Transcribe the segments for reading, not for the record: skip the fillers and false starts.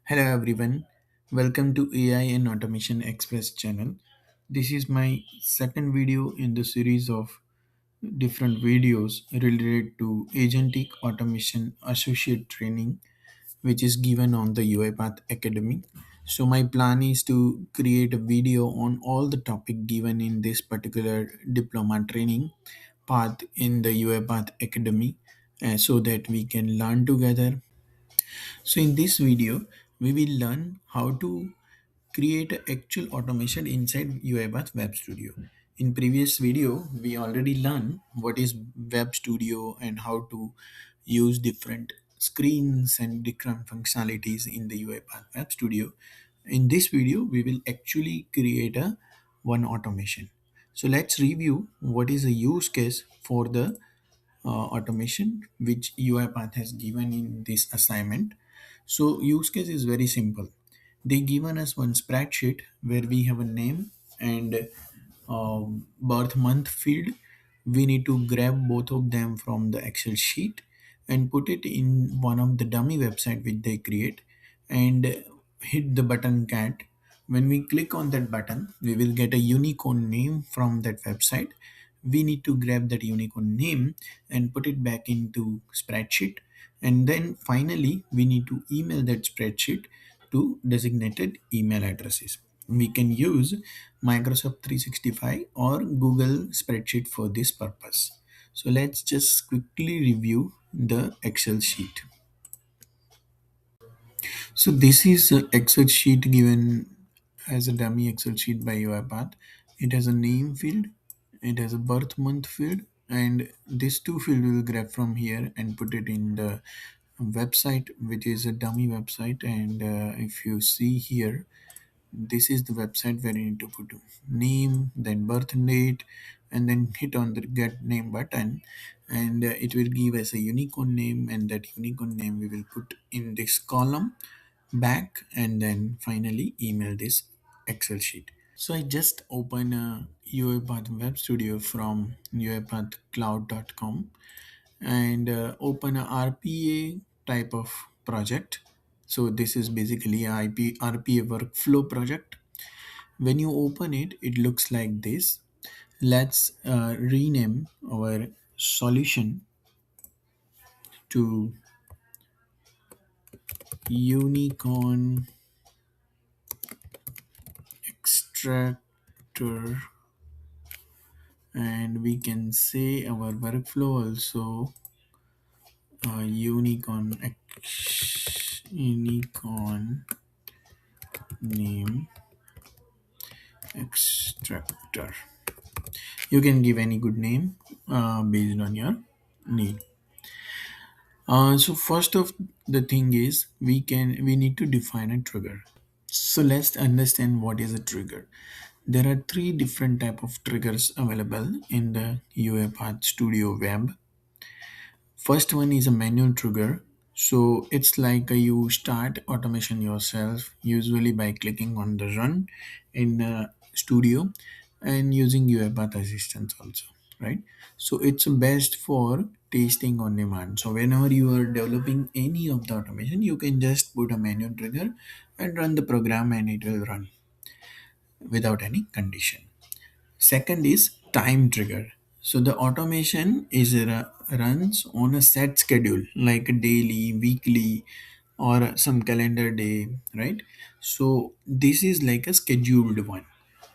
Hello everyone, welcome to AI and Automation Express channel. This is my second video in the series of different videos related to Agentic Automation Associate Training, which is given on the UiPath Academy. So my plan is to create a video on all the topic given in this particular diploma training path in the UiPath Academy, so that we can learn together. So in this video, we will learn how to create a actual automation inside UiPath Web Studio. In previous video, we already learned what is Web Studio and how to use different screens and different functionalities in the UiPath Web Studio. In this video, we will actually create a one automation. So let's review what is a use case for the automation which UiPath has given in this assignment. So use case is very simple. They given us one spreadsheet where we have a name and birth month field. We need to grab both of them from the Excel sheet and put it in one of the dummy website which they create and hit the button cat. When we click on that button, we will get a unicorn name from that website. We need to grab that unicorn name and put it back into spreadsheet, and then finally we need to email that spreadsheet to designated email addresses. We can use Microsoft 365 or Google spreadsheet for this purpose. So let's just quickly review the Excel sheet. So this is a Excel sheet given as a dummy Excel sheet by UiPath. It has a name field, it has a birth month field, and these two field will grab from here and put it in the website, which is a dummy website. And if you see here, this is the website where you need to put name, then birth date, and then hit on the get name button, and it will give us a unicorn name, and that unicorn name we will put in this column back, and then finally email this Excel sheet. So I just open a UiPath Web Studio from uipathcloud.com and open a RPA type of project. So this is basically a RPA workflow project. When you open it, it looks like this. Let's rename our solution to Unicorn Extractor, and we can say our workflow also unicorn name extractor. You can give any good name based on your need. So first of the thing is we need to define a trigger. So let's understand what is a trigger. There are three different type of triggers available in the UiPath Studio Web. First one is a manual trigger. So it's like you start automation yourself, usually by clicking on the run in Studio and using UiPath Assistance also, right? So it's best for testing on demand. So whenever you are developing any of the automation, you can just put a manual trigger and run the program, and it will run without any condition. Second is time trigger. So the automation is runs on a set schedule like daily, weekly, or some calendar day, right? So this is like a scheduled one.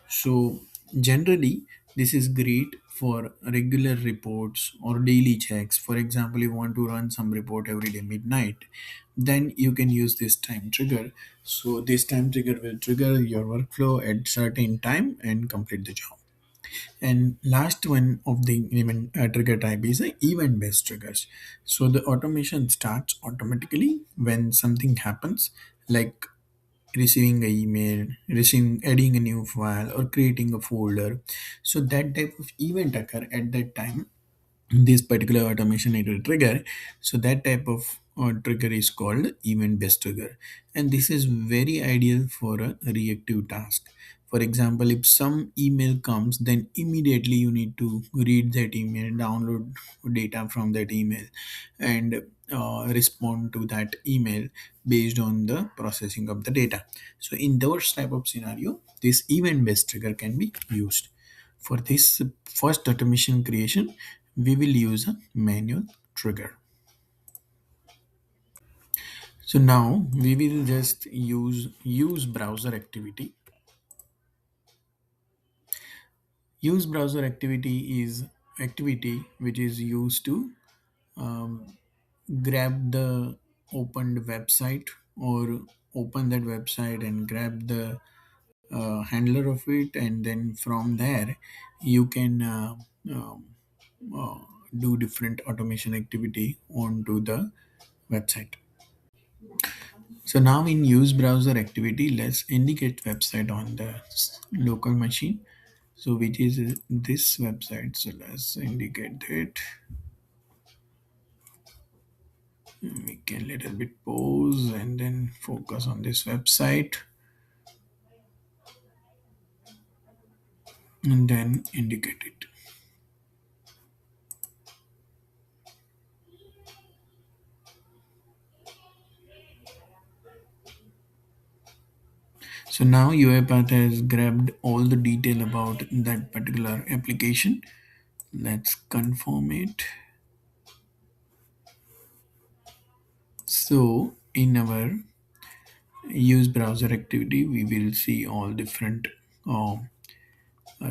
So generally, this is great for regular reports or daily checks. For example, you want to run some report every day midnight, then you can use this time trigger. So this time trigger will trigger your workflow at certain time and complete the job. And last one of the event trigger type is event based triggers. So the automation starts automatically when something happens, like receiving an email, receiving adding a new file, or creating a folder. So that type of event occur at that time, this particular automation it will trigger. So that type of trigger is called event based trigger, and this is very ideal for a reactive task. For example, if some email comes, then immediately you need to read that email, download data from that email, and respond to that email based on the processing of the data. So in those type of scenario, this event based trigger can be used. For this first automation creation, we will use a manual trigger. So now we will just use browser activity. Use browser activity is activity which is used to um, grab the opened website, or open that website and grab the handler of it, and then from there you can um, uh, do different automation activity onto the website. So now in use browser activity, let's indicate website on the local machine. So which is this website. So let's indicate it. We can little bit pause and then focus on this website and then indicate it. So now UiPath has grabbed all the detail about that particular application. Let's confirm it. So in our use browser activity, we will see all different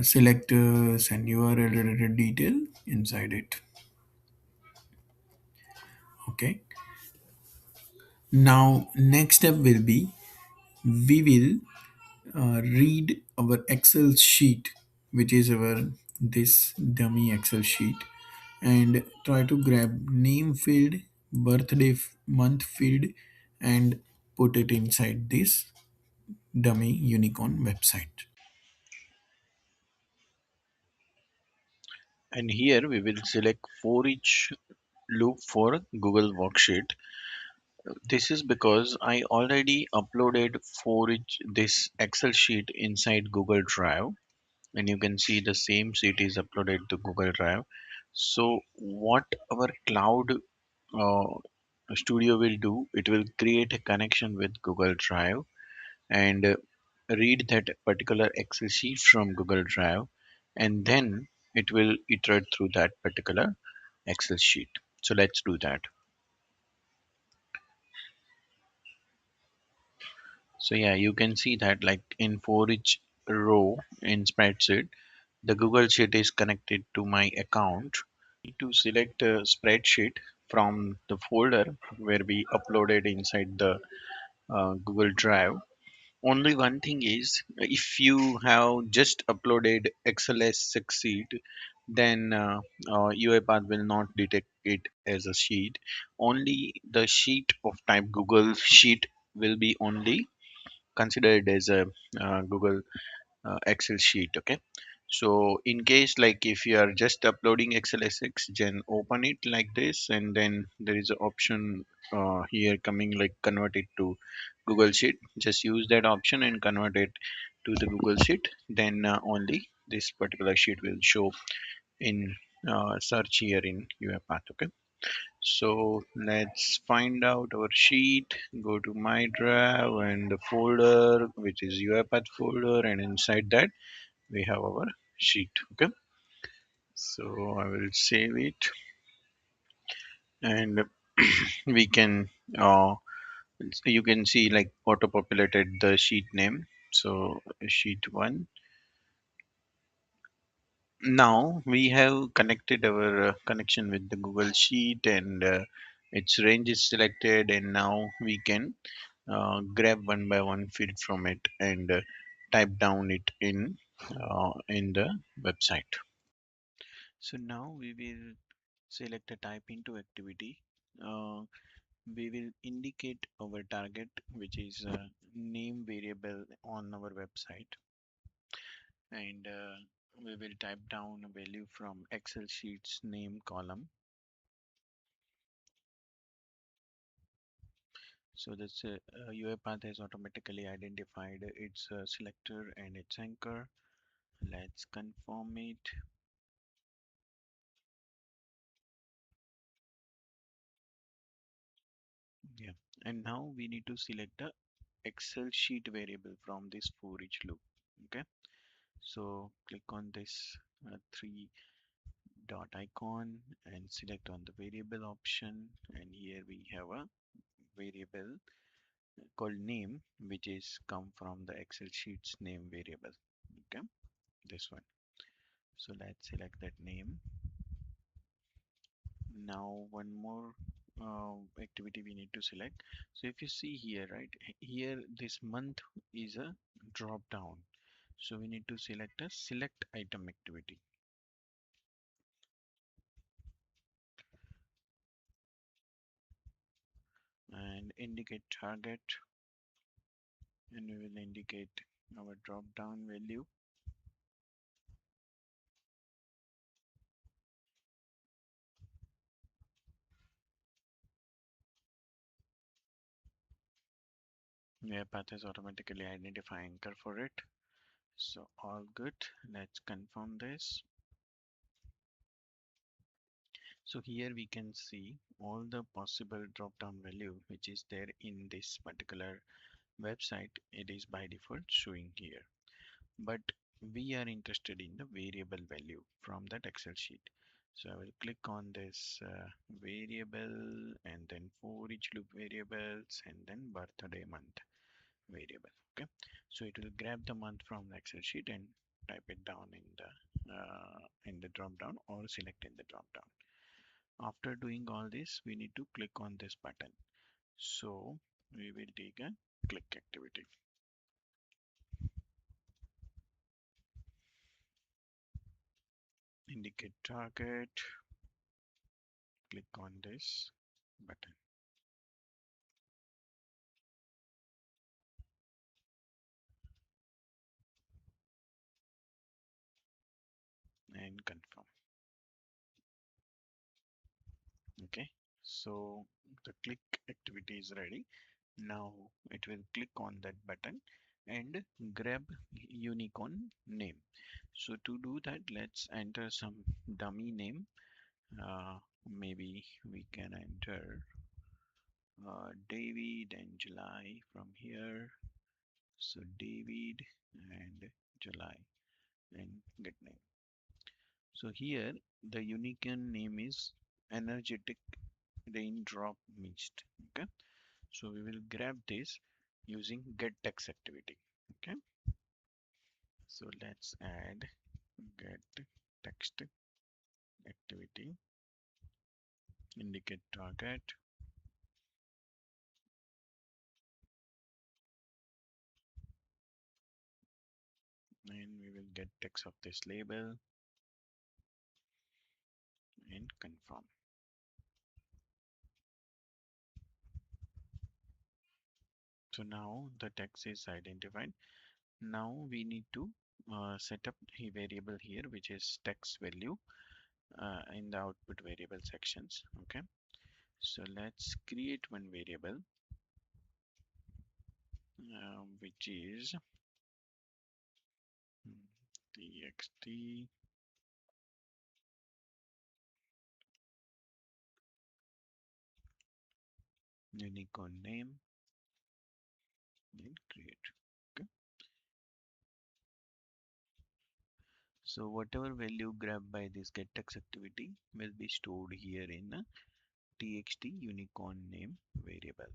selectors and URL related detail inside it. Okay. Now next step will be we will read our Excel sheet, which is our this dummy Excel sheet, and try to grab name field, birthday month field, and put it inside this dummy unicorn website. And here we will select for each loop for Google Worksheet. This is because I already uploaded for each this Excel sheet inside Google Drive, and you can see the same sheet is uploaded to Google Drive. So what our cloud studio will do, it will create a connection with Google Drive and read that particular Excel sheet from Google Drive, and then it will iterate through that particular Excel sheet. So let's do that. So yeah, you can see that like in for each row in spreadsheet, the Google Sheet is connected to my account. Need to select a spreadsheet from the folder where we uploaded inside the Google Drive. Only one thing is, if you have just uploaded XLS6 sheet, then UiPath will not detect it as a sheet. Only the sheet of type Google Sheet will be only considered as a Google Excel sheet. Okay. So in case like if you are just uploading XLSX, then open it like this, and then there is an option here coming like convert it to Google Sheet. Just use that option and convert it to the Google Sheet. Then only this particular sheet will show in search here in UiPath. Okay. So let's find out our sheet. Go to my drive and the folder, which is UiPath folder, and inside that we have our sheet. Okay, so I will save it, and we can you can see like auto populated the sheet name. So sheet 1. Now we have connected our connection with the Google Sheet, and its range is selected, and now we can grab one by one field from it and type down it in the website. So now we will select a type into activity. Uh, we will indicate our target, which is name variable on our website, and we will type down a value from Excel sheets name column. So this UiPath has automatically identified its selector and its anchor. Let's confirm it. And now we need to select the Excel sheet variable from this for each loop. Okay, so click on this three dot icon and select on the variable option, and here we have a variable called name, which is come from the Excel sheets name variable. Okay, this one. So let's select that name. Now one more activity we need to select. So if you see here, right here, this month is a drop down. So we need to select a select item activity and indicate target, and we will indicate our drop down value where path is automatically identify anchor for it. So all good. Let's confirm this. So here we can see all the possible drop down value which is there in this particular website. It is by default showing here, but we are interested in the variable value from that Excel sheet. So I will click on this variable and then for each loop variables and then birthday month variable. Okay, so it will grab the month from the Excel sheet and type it down in the drop down or select in the drop down. After doing all this, we need to click on this button. So we will take a click activity. Indicate target, click on this button and confirm. Okay, so the click activity is ready. Now it will click on that button and grab unicorn name. So to do that, let's enter some dummy name. Maybe we can enter David and July from here. So David and July and get name. So here the unicorn name is energetic raindrop mist. Okay, so we will grab this using get text activity. Okay, so let's add get text activity, indicate target, and we will get text of this label and confirm. So now the text is identified. Now we need to set up a variable here which is text value in the output variable sections. Okay, so let's create one variable which is txt unicorn name and create. Okay, so whatever value grabbed by this get text activity will be stored here in a txt unicorn name variable.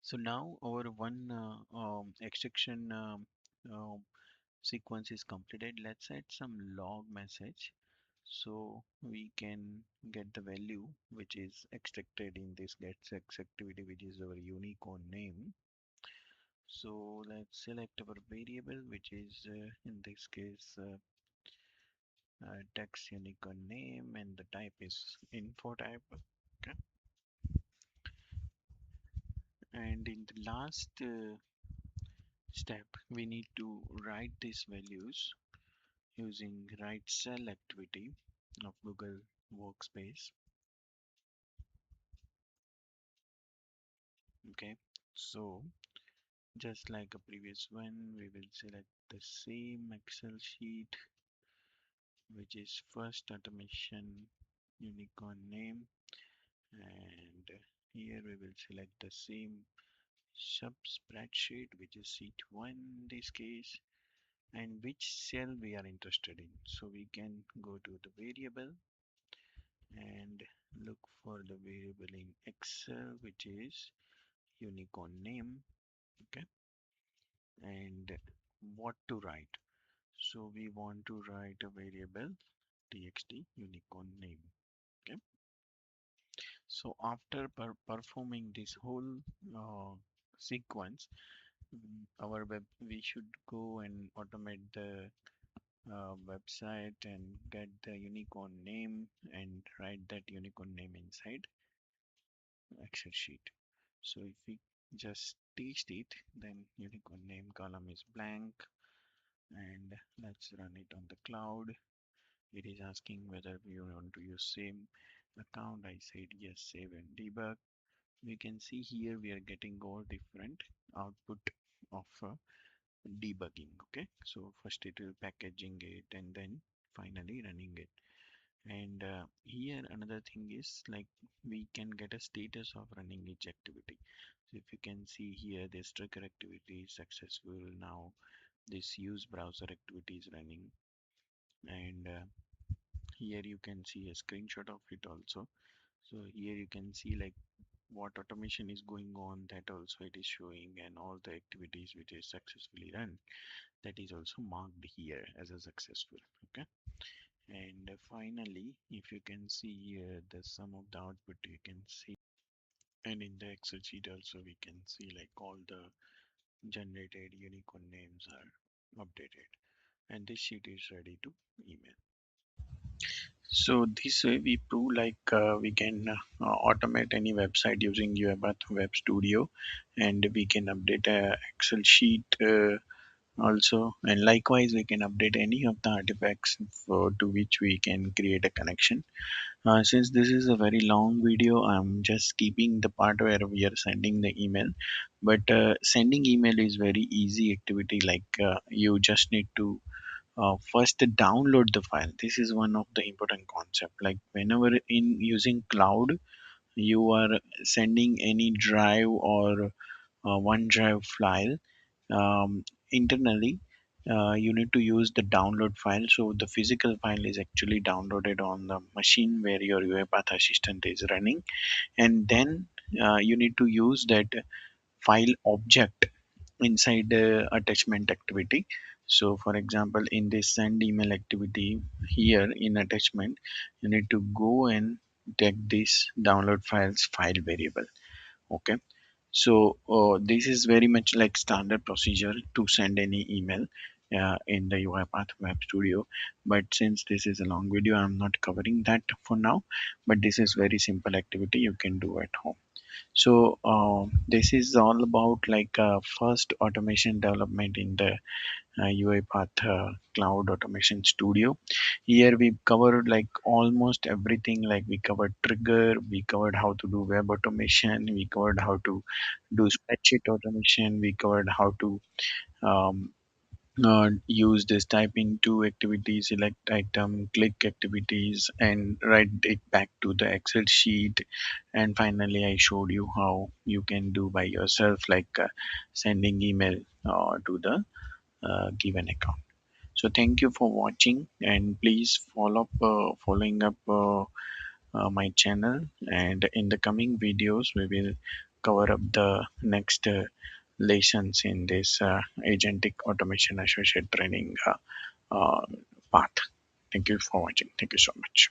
So now our one extraction sequence is completed. Let's add some log message so we can get the value which is extracted in this getSex activity, which is our unicorn name. So let's select our variable, which is in this case text unicorn name, and the type is info type. Okay, and in the last step we need to write these values using write cell activity of Google Workspace. Okay, so just like a previous one, we will select the same Excel sheet, which is first automation unicorn name, and Here we will select the same sub spreadsheet, which is sheet 1 in this case, and which cell we are interested in. So we can go to the variable and look for the variable in Excel, which is unicorn name. Okay, and what to write. So we want to write a variable txt unicorn name. Okay, so after performing this whole uh, sequence, our web we should go and automate the website and get the unicorn name and write that unicorn name inside Excel sheet. So if we just text it, then unicorn name column is blank, and let's run it on the cloud. It is asking whether we want to use same account. I said yes, save and debug. We can see here we are getting all different output of debugging. Okay, so first it will packaging it and then finally running it. And here another thing is like we can get a status of running each activity. So if you can see here, this trigger activity is successful now. This use browser activity is running, and here you can see a screenshot of it also. So here you can see like what automation is going on, that also it is showing, and all the activities which is successfully run, that is also marked here as a successful. Okay, and finally if you can see here the sum of the output you can see, and in the Excel sheet also we can see like all the generated unicorn names are updated, and this sheet is ready to email. So this way we prove like we can automate any website using UiPath Web Studio, and we can update a Excel sheet also, and likewise we can update any of the artifacts to which we can create a connection. Since this is a very long video, I'm just keeping the part where we are sending the email. But sending email is very easy activity. Like you just need to first download the file. This is one of the important concept. Like whenever in using cloud, you are sending any drive or OneDrive file internally. You need to use the download file. So the physical file is actually downloaded on the machine where your UiPath assistant is running, and then you need to use that file object inside the attachment activity. So for example, in this send email activity here in attachment, you need to go and take this download files file variable. Okay, so this is very much like standard procedure to send any email in the UiPath Web Studio. But since this is a long video, I'm not covering that for now. But this is very simple activity you can do at home. So this is all about like first automation development in the UiPath Cloud Automation Studio. Here we covered like almost everything. Like we covered trigger, we covered how to do web automation, we covered how to do spreadsheet automation, we covered how to um, use this type into activities, select item, click activities, and write it back to the Excel sheet. And finally, I showed you how you can do by yourself, like sending email to the given account. So thank you for watching, and please following up my channel. And in the coming videos, we will cover up the next lessons in this agentic automation associate training uh, path. Thank you for watching. Thank you so much.